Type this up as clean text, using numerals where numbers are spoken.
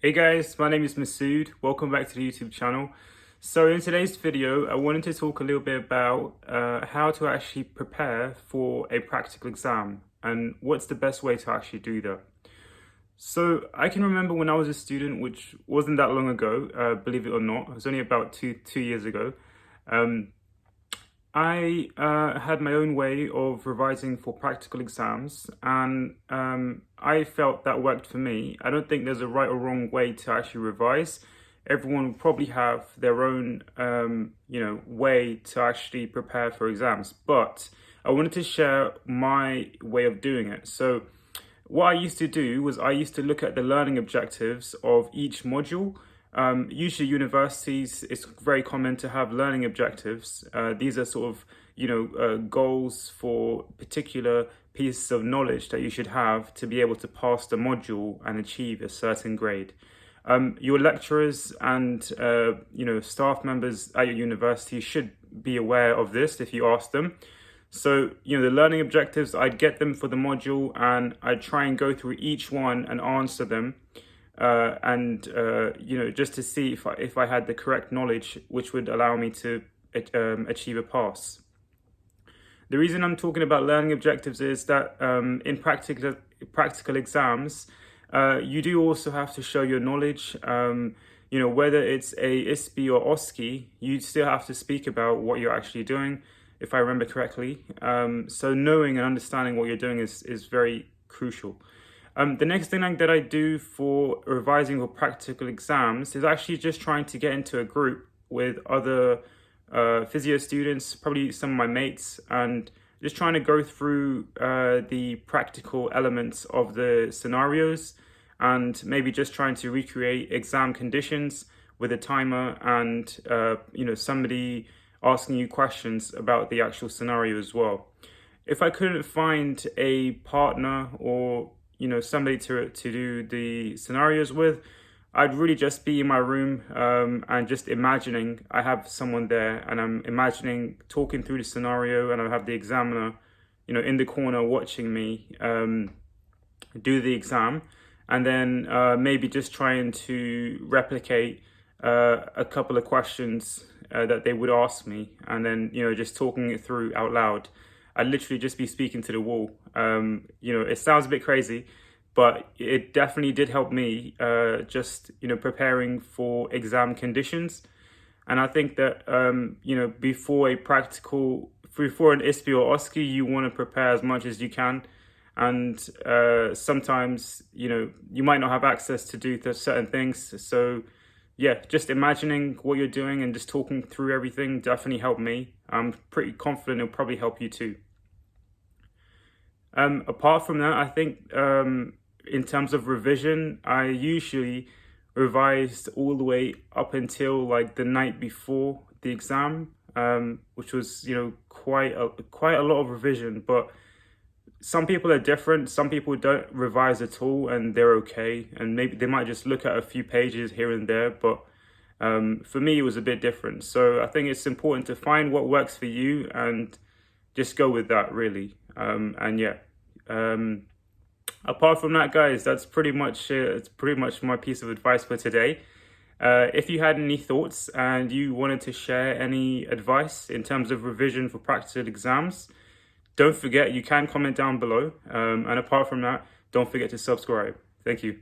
Hey guys, my name is Masud. Welcome back to the YouTube channel. So in today's video, I wanted to talk a little bit about how to actually prepare for a practical exam and what's the best way to actually do that. So I can remember when I was a student, which wasn't that long ago, believe it or not, it was only about two years ago. I had my own way of revising for practical exams, and I felt that worked for me. I don't think there's a right or wrong way to actually revise. Everyone will probably have their own, way to actually prepare for exams. But I wanted to share my way of doing it. So what I used to do was I used to look at the learning objectives of each module. Usually universities, it's very common to have learning objectives. These are sort of, goals for particular pieces of knowledge that you should have to be able to pass the module and achieve a certain grade. Your lecturers and, staff members at your university should be aware of this if you ask them. So, the learning objectives, I'd get them for the module and I'd try and go through each one and answer them. Just to see if I had the correct knowledge, which would allow me to achieve a pass. The reason I'm talking about learning objectives is that in practical exams, you do also have to show your knowledge. Whether it's a ISPE or OSCE, you still have to speak about what you're actually doing, if I remember correctly. So knowing and understanding what you're doing is very crucial. The next thing that I do for revising for practical exams is actually just trying to get into a group with other physio students, probably some of my mates, and just trying to go through the practical elements of the scenarios and maybe just trying to recreate exam conditions with a timer and, somebody asking you questions about the actual scenario as well. If I couldn't find a partner or somebody to do the scenarios with, I'd really just be in my room and just imagining I have someone there and I'm imagining talking through the scenario and I have the examiner, in the corner watching me do the exam, and then maybe just trying to replicate a couple of questions that they would ask me, and then, just talking it through out loud. I'd literally just be speaking to the wall. It sounds a bit crazy, but it definitely did help me preparing for exam conditions. And I think that, before an ISPE or OSCE, you want to prepare as much as you can. And sometimes, you might not have access to do certain things. So yeah, just imagining what you're doing and just talking through everything definitely helped me. I'm pretty confident it'll probably help you too. Apart from that, I think in terms of revision, I usually revised all the way up until like the night before the exam, which was, quite a lot of revision. But some people are different. Some people don't revise at all and they're okay. And maybe they might just look at a few pages here and there. But for me, it was a bit different. So I think it's important to find what works for you and just go with that, really. Apart from that, guys, that's pretty much it. It's pretty much my piece of advice for today. If you had any thoughts and you wanted to share any advice in terms of revision for practical exams, don't forget, you can comment down below. And apart from that, don't forget to subscribe. Thank you.